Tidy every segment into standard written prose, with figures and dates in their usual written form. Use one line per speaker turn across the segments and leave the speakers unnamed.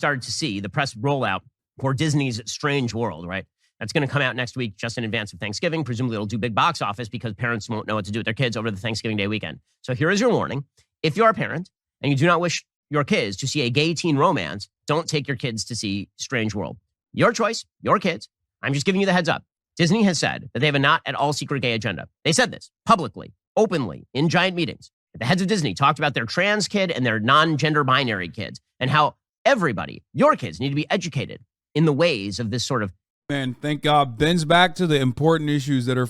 started to see the press rollout for Disney's Strange World, right? That's going to come out next week, just in advance of Thanksgiving. Presumably it'll do big box office because parents won't know what to do with their kids over the Thanksgiving Day weekend. So here is your warning. If you're a parent and you do not wish your kids to see a gay teen romance, don't take your kids to see Strange World. Your choice, your kids. I'm just giving you the heads up. Disney has said that they have a not at all secret gay agenda. They said this publicly, openly, in giant meetings. The heads of Disney talked about their trans kid and their non-gender binary kids and how everybody, your kids, need to be educated in the ways of this sort of.
Man, thank God. Ben's back to the important issues that are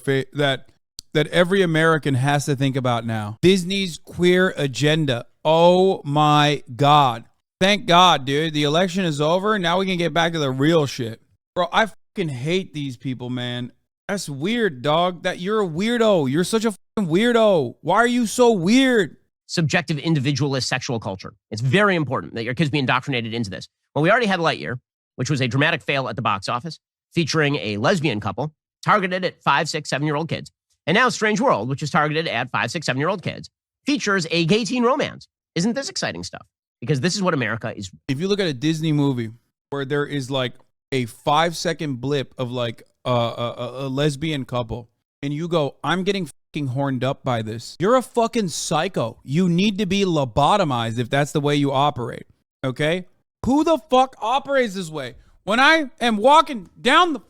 that every American has to think about now. Disney's queer agenda. Oh my God. Thank God, dude. The election is over. Now we can get back to the real shit. Bro, I fucking hate these people, man. That's weird, dog. That you're a weirdo. You're such a fucking weirdo. Why are you so weird?
Subjective individualist sexual culture. It's very important that your kids be indoctrinated into this. Well, we already had Lightyear, which was a dramatic fail at the box office, featuring a lesbian couple targeted at 5, 6, 7-year-old kids. And now Strange World, which is targeted at 5, 6, 7-year-old kids, features a gay teen romance. Isn't this exciting stuff? Because this is what America is.
If you look at a Disney movie where there is like a 5-second blip of like a lesbian couple and you go, I'm getting fucking horned up by this. You're a fucking psycho. You need to be lobotomized if that's the way you operate. Okay? Who the fuck operates this way? When I am walking down the...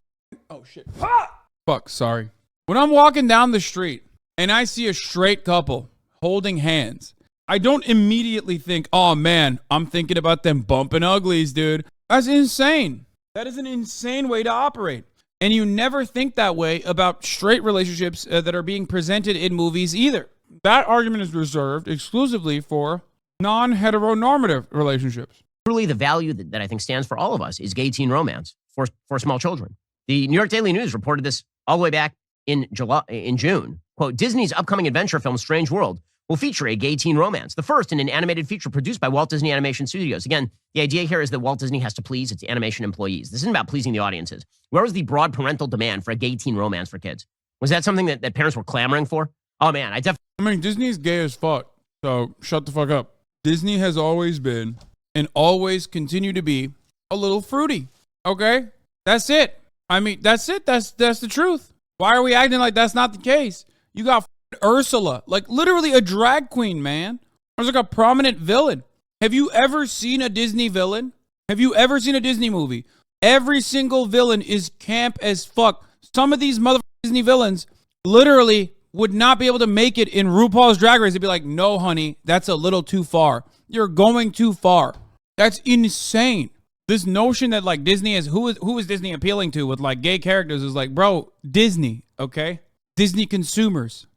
Oh, shit. Ah! Fuck, sorry. When I'm walking down the street and I see a straight couple holding hands, I don't immediately think, oh, man, I'm thinking about them bumping uglies, dude. That's insane. That is an insane way to operate. And you never think that way about straight relationships that are being presented in movies either. That argument is reserved exclusively for non-heteronormative relationships.
Truly, the value that I think stands for all of us is gay teen romance for small children. The New York Daily News reported this all the way back in June. Quote, Disney's upcoming adventure film Strange World will feature a gay teen romance, the first in an animated feature produced by Walt Disney Animation Studios. Again, the idea here is that Walt Disney has to please its animation employees. This isn't about pleasing the audiences. Where was the broad parental demand for a gay teen romance for kids? Was that something that parents were clamoring for? Oh, man, I
mean, Disney's gay as fuck, so shut the fuck up. Disney has always been and always continue to be a little fruity, okay? That's it. I mean, that's it. That's the truth. Why are we acting like that's not the case? You got Ursula, like literally a drag queen, man. There's like a prominent villain. Have you ever seen a Disney villain? Have you ever seen a Disney movie? Every single villain is camp as fuck. Some of these motherfucking Disney villains literally would not be able to make it in RuPaul's Drag Race. They'd be like, no, honey, that's a little too far. You're going too far. That's insane. This notion that like Disney is, who is Disney appealing to with like gay characters is like, bro, Disney, okay? Disney consumers.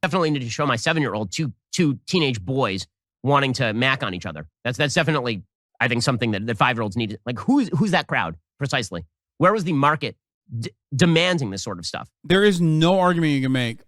Definitely need to show my 7-year-old two teenage boys wanting to mac on each other. That's definitely, I think, something that 5-year-olds need. Like, who's that crowd precisely? Where was the market demanding this sort of stuff?
There is no argument you can make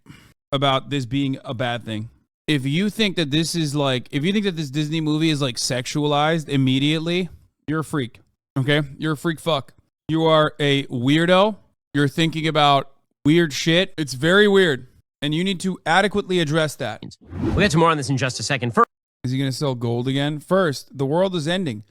about this being a bad thing. If you think that this is like, if you think that this Disney movie is like sexualized immediately, you're a freak, okay? You're a freak fuck. You are a weirdo. You're thinking about weird shit. It's very weird, and you need to adequately address that.
We'll get to more on this in just a second. First,
is he going to sell gold again? First, the world is ending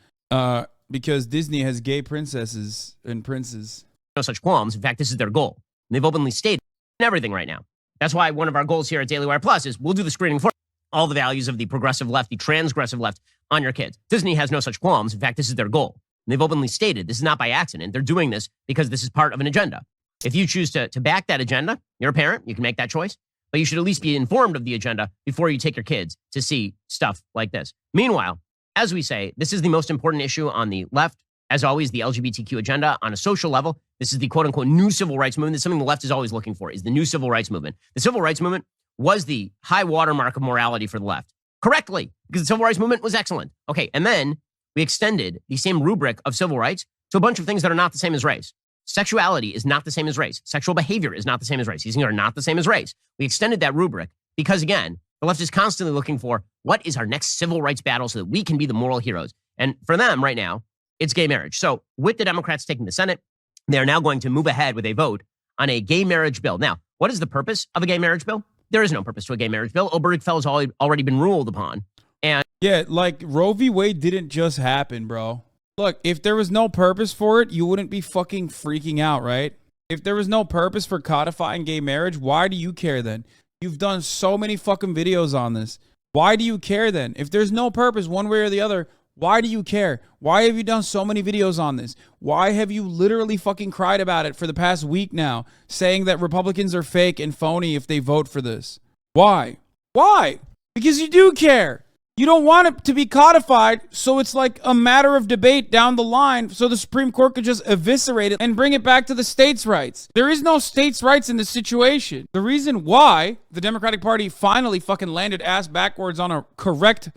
because Disney has gay princesses and princes.
No such qualms. In fact, this is their goal. And they've openly stated everything right now. That's why one of our goals here at Daily Wire Plus is we'll do the screening for all the values of the progressive left, the transgressive left on your kids. Disney has no such qualms. In fact, this is their goal. And they've openly stated this is not by accident. They're doing this because this is part of an agenda. If you choose to back that agenda, you're a parent, you can make that choice. But you should at least be informed of the agenda before you take your kids to see stuff like this. Meanwhile, as we say, this is the most important issue on the left. As always, the LGBTQ agenda on a social level. This is the quote-unquote new civil rights movement. This is something the left is always looking for, is the new civil rights movement. The civil rights movement was the high watermark of morality for the left. Correctly, because the civil rights movement was excellent. Okay, and then we extended the same rubric of civil rights to a bunch of things that are not the same as race. Sexuality is not the same as race. Sexual behavior is not the same as race. These things are not the same as race. We extended that rubric because, again, the left is constantly looking for what is our next civil rights battle so that we can be the moral heroes. And for them right now, it's gay marriage. So with the Democrats taking the Senate, they are now going to move ahead with a vote on a gay marriage bill. Now, what is the purpose of a gay marriage bill? There is no purpose to a gay marriage bill. Obergefell has already been ruled upon. And
yeah, like Roe v. Wade didn't just happen, bro. Look, if there was no purpose for it, you wouldn't be fucking freaking out, right? If there was no purpose for codifying gay marriage, why do you care then? You've done so many fucking videos on this. Why do you care then? If there's no purpose one way or the other, why do you care? Why have you done so many videos on this? Why have you literally fucking cried about it for the past week now, saying that Republicans are fake and phony if they vote for this? Why? Why? Because you do care. You don't want it to be codified, so it's like a matter of debate down the line, so the Supreme Court could just eviscerate it and bring it back to the states' rights. There is no states' rights in this situation. The reason why the Democratic Party finally fucking landed ass backwards on a correct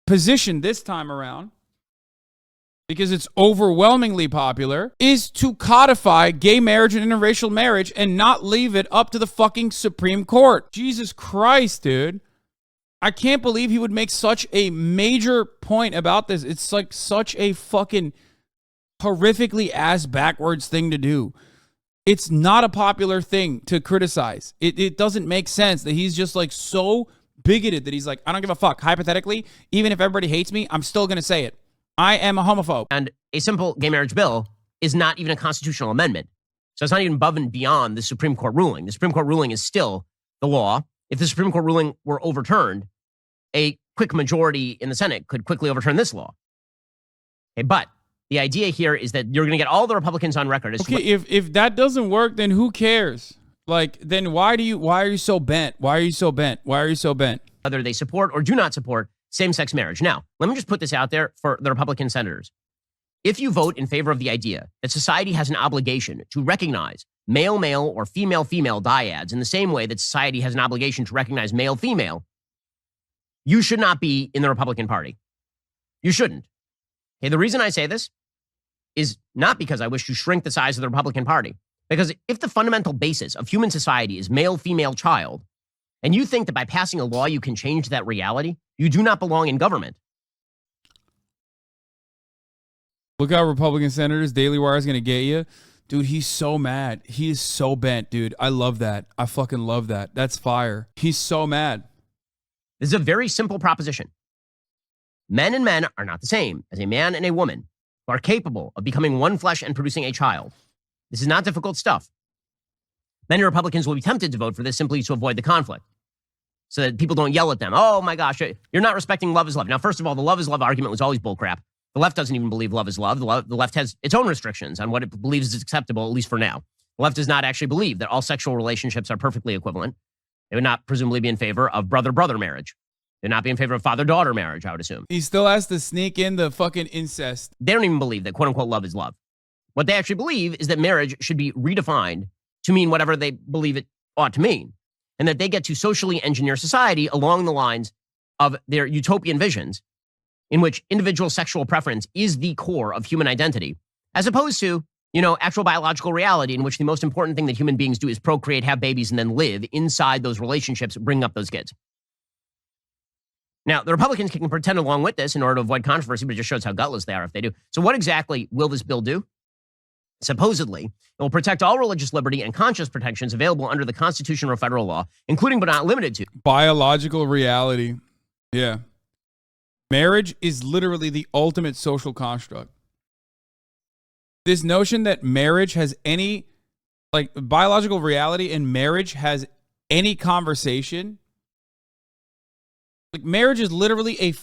position this time around, because it's overwhelmingly popular, is to codify gay marriage and interracial marriage and not leave it up to the fucking Supreme Court. Jesus Christ, dude. I can't believe he would make such a major point about this. It's like such a fucking horrifically ass backwards thing to do. It's not a popular thing to criticize. It doesn't make sense that he's just like so bigoted that he's like, I don't give a fuck. Hypothetically, even if everybody hates me, I'm still going to say it. I am a homophobe.
And a simple gay marriage bill is not even a constitutional amendment. So it's not even above and beyond the Supreme Court ruling. The Supreme Court ruling is still the law. If the Supreme Court ruling were overturned, a quick majority in the Senate could quickly overturn this law. Okay, but the idea here is that you're going to get all the Republicans on record.
Okay, if that doesn't work, then who cares? Like, then why are you so bent? Why are you so bent? Why are you so bent?
Whether they support or do not support same-sex marriage. Now, let me just put this out there for the Republican senators. If you vote in favor of the idea that society has an obligation to recognize male-male or female-female dyads in the same way that society has an obligation to recognize male-female, you should not be in the Republican Party. You shouldn't. Okay, the reason I say this is not because I wish to shrink the size of the Republican Party. Because if the fundamental basis of human society is male-female child, and you think that by passing a law you can change that reality, you do not belong in government.
Look out, Republican senators. Daily Wire is going to get you. Dude, he's so mad. He is so bent, dude. I love that. I fucking love that. That's fire. He's so mad.
This is a very simple proposition. Men and men are not the same as a man and a woman who are capable of becoming one flesh and producing a child. This is not difficult stuff. Many Republicans will be tempted to vote for this simply to avoid the conflict so that people don't yell at them. Oh my gosh, you're not respecting love is love. Now, first of all, the love is love argument was always bullcrap. The left doesn't even believe love is love. The left has its own restrictions on what it believes is acceptable, at least for now. The left does not actually believe that all sexual relationships are perfectly equivalent. They would not presumably be in favor of brother-brother marriage. They'd not be in favor of father-daughter marriage, I would assume.
He still has to sneak in the fucking incest.
They don't even believe that quote-unquote love is love. What they actually believe is that marriage should be redefined to mean whatever they believe it ought to mean, and that they get to socially engineer society along the lines of their utopian visions in which individual sexual preference is the core of human identity, as opposed to, actual biological reality in which the most important thing that human beings do is procreate, have babies, and then live inside those relationships, bring up those kids. Now, the Republicans can pretend along with this in order to avoid controversy, but it just shows how gutless they are if they do. So what exactly will this bill do? Supposedly, it will protect all religious liberty and conscience protections available under the Constitution or federal law, including but not limited to
biological reality. Yeah. Marriage is literally the ultimate social construct. This notion that marriage has any, like biological reality and marriage has any conversation. Like marriage is literally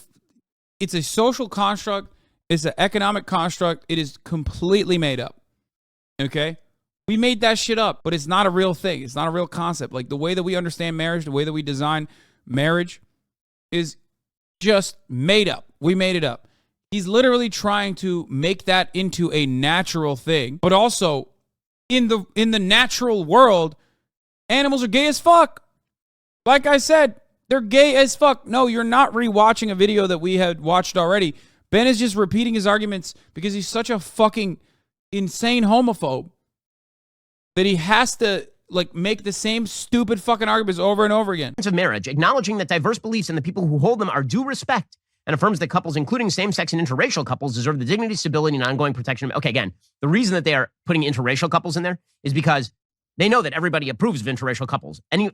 it's a social construct. It's an economic construct. It is completely made up. Okay? We made that shit up, but it's not a real thing. It's not a real concept. Like the way that we understand marriage, the way that we design marriage is just made up. We made it up. He's literally trying to make that into a natural thing, but also in the natural world, animals are gay as fuck. Like I said, they're gay as fuck. No, you're not rewatching a video that we had watched already. Ben is just repeating his arguments because he's such a fucking insane homophobe that he has to like make the same stupid fucking arguments over and over again.
Of marriage, acknowledging that diverse beliefs and the people who hold them are due respect, and affirms that couples, including same-sex and interracial couples, deserve the dignity, stability, and ongoing protection. Okay, again, the reason that they are putting interracial couples in there is because they know that everybody approves of interracial couples. And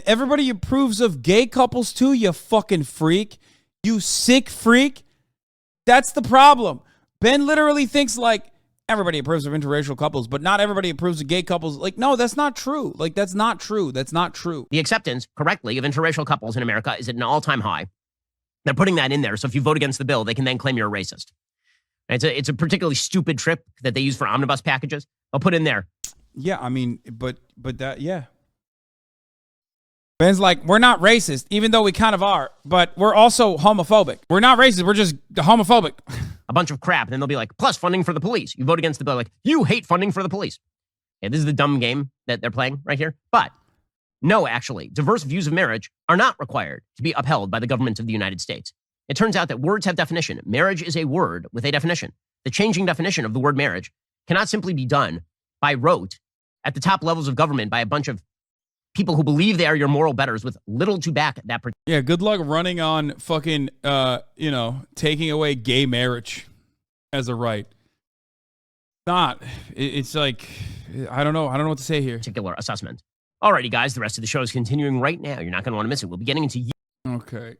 everybody approves of gay couples too, you fucking freak. You sick freak. That's the problem. Ben literally thinks like everybody approves of interracial couples, but not everybody approves of gay couples. Like, no, that's not true. Like, that's not true. That's not true.
The acceptance, correctly, of interracial couples in America is at an all-time high. They're putting that in there, so if you vote against the bill, they can then claim you're a racist. It's a particularly stupid trick that they use for omnibus packages. I'll put in there.
Yeah, I mean, but that, yeah. Ben's like, we're not racist, even though we kind of are, but we're also homophobic. We're not racist, we're just homophobic.
A bunch of crap, and then they'll be like, plus funding for the police. You vote against the bill, like, you hate funding for the police. Yeah, this is the dumb game that they're playing right here. But no, actually, diverse views of marriage are not required to be upheld by the government of the United States. It turns out that words have definition. Marriage is a word with a definition. The changing definition of the word marriage cannot simply be done by rote at the top levels of government by a bunch of people who believe they are your moral betters with little to back that.
Yeah, good luck running on fucking, taking away gay marriage as a right. It's like, I don't know what to say here.
Particular assessment. Alrighty, guys, the rest of the show is continuing right now. You're not going to want to miss it. We'll be getting into
Okay.